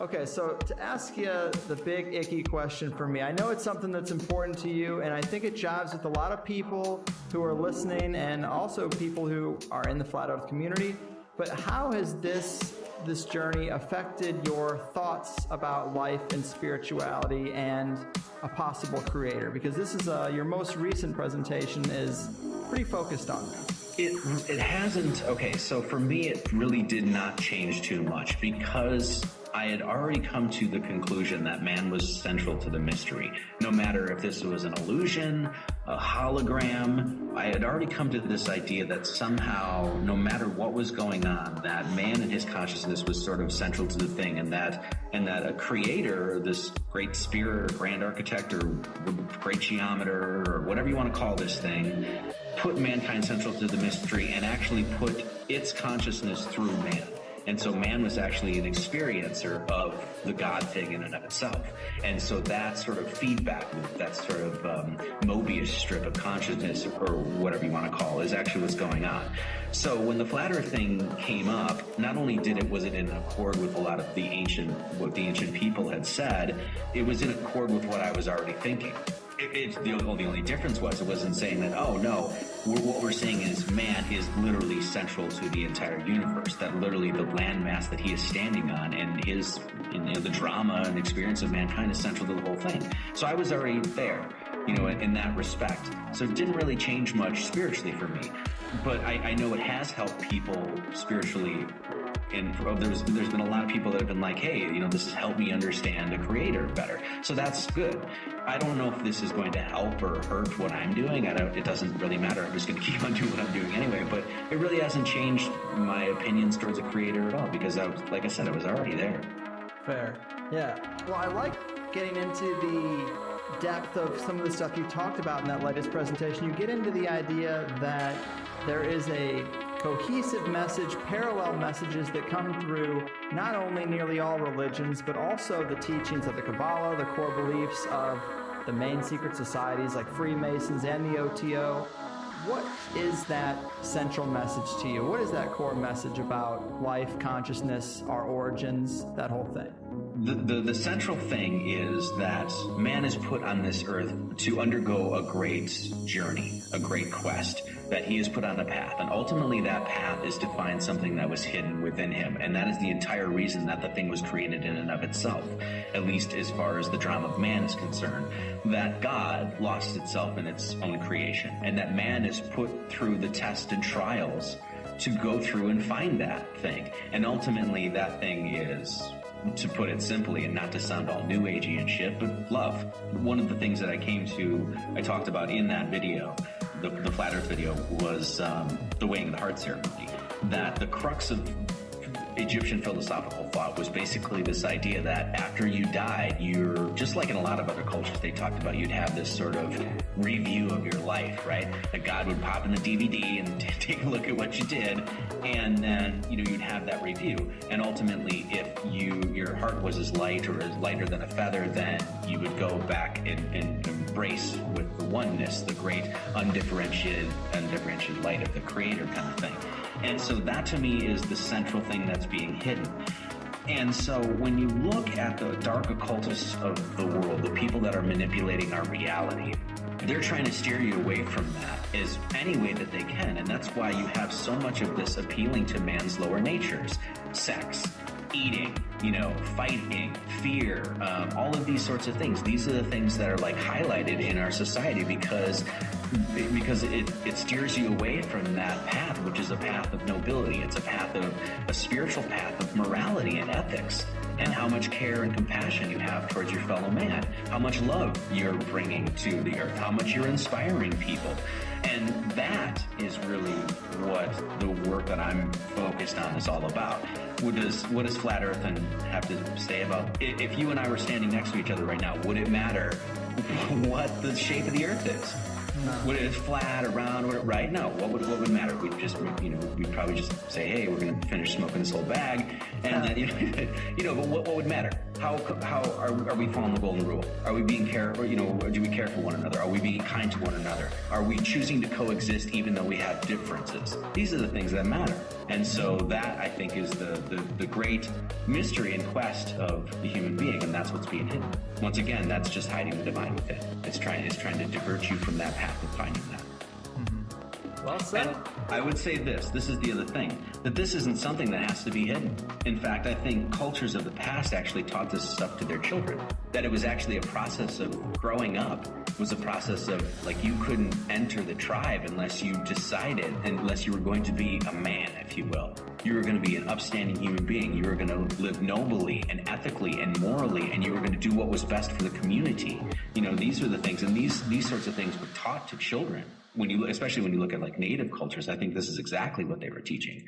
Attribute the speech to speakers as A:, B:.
A: Okay, so to ask you the big icky question for me, I know it's something that's important to you, and I think it jives with a lot of people who are listening and also people who are in the Flat Earth community. But how has this journey affected your thoughts about life and spirituality and a possible creator? Because this is your most recent presentation is pretty focused on that.
B: It hasn't. Okay, so for me, it really did not change too much because I had already come to the conclusion that man was central to the mystery. No matter if this was an illusion, a hologram, I had already come to this idea that somehow, no matter what was going on, that man and his consciousness was sort of central to the thing, and that a creator, this great spirit or grand architect or great geometer or whatever you want to call this thing, put mankind central to the mystery and actually put its consciousness through man. And so man was actually an experiencer of the God thing in and of itself. And so that sort of feedback loop, that sort of Mobius strip of consciousness, or whatever you want to call it, is actually what's going on. So when the Flat Earth thing came up, not only was it in accord with a lot of what the ancient people had said, it was in accord with what I was already thinking. The only difference was it wasn't saying that, oh no, what we're saying is man is literally central to the entire universe, that literally the landmass that he is standing on and the drama and experience of mankind is central to the whole thing. So I was already there, in that respect. So it didn't really change much spiritually for me, but I know it has helped people spiritually. And there's been a lot of people that have been like, hey, this has helped me understand the creator better. So that's good. I don't know if this is going to help or hurt what I'm doing. It doesn't really matter. I'm just going to keep on doing what I'm doing anyway. But it really hasn't changed my opinions towards a creator at all, because like I said, I was already there.
A: Fair. Yeah. Well, I like getting into the depth of some of the stuff you talked about in that latest presentation. You get into the idea that there is a cohesive message, parallel messages that come through not only nearly all religions, but also the teachings of the Kabbalah, the core beliefs of the main secret societies like Freemasons and the OTO. What is that central message to you? What is that core message about life, consciousness, our origins, that whole thing?
B: The central thing is that man is put on this earth to undergo a great journey, a great quest, that he is put on a path. And ultimately that path is to find something that was hidden within him. And that is the entire reason that the thing was created in and of itself, at least as far as the drama of man is concerned, that God lost itself in its own creation, and that man is put through the test and trials to go through and find that thing. And ultimately that thing is, to put it simply, and not to sound all new agey and shit, but love. One of the things that I talked about in that video, the Flat Earth video, was the weighing of the heart ceremony. That the crux of Egyptian philosophical thought was basically this idea that after you died, you're just like in a lot of other cultures they talked about, you'd have this sort of review of your life, right? That God would pop in the DVD and take a look at what you did, and then you'd have that review. And ultimately, if your heart was as light or as lighter than a feather, then you would go back and embrace with the oneness, the great undifferentiated light of the creator kind of thing. And so that to me is the central thing that's being hidden. And so when you look at the dark occultists of the world, the people that are manipulating our reality, they're trying to steer you away from that as any way that they can. And that's why you have so much of this appealing to man's lower natures: sex, eating, fighting, fear, all of these sorts of things. These are the things that are like highlighted in our society because it steers you away from that path, which is a path of nobility. It's a spiritual path of morality and ethics, and how much care and compassion you have towards your fellow man, how much love you're bringing to the earth, how much you're inspiring people. And that is really what the work that I'm focused on is all about. What does Flat Earth have to say about? If you and I were standing next to each other right now, would it matter what the shape of the earth is?
A: No.
B: Would it flat or round, right? No. What would matter? We'd just, we'd probably just say, hey, we're going to finish smoking this whole bag, and then, but what would matter? How are we following the golden rule? Are we being careful? Do we care for one another? Are we being kind to one another? Are we choosing to coexist even though we have differences? These are the things that matter. And so that, I think, is the great mystery and quest of the human being, and that's what's being hidden. Once again, that's just hiding the divine within. It's trying to divert you from that path of finding that.
A: Well said.
B: And I would say this is the other thing, that this isn't something that has to be hidden. In fact, I think cultures of the past actually taught this stuff to their children, that it was actually a process of growing up, was a process of, like, you couldn't enter the tribe unless you decided, unless you were going to be a man, if you will. You were going to be an upstanding human being. You were going to live nobly and ethically and morally, and you were going to do what was best for the community. These are the things, and these sorts of things were taught to children. Especially when you look at like native cultures, I think this is exactly what they were teaching.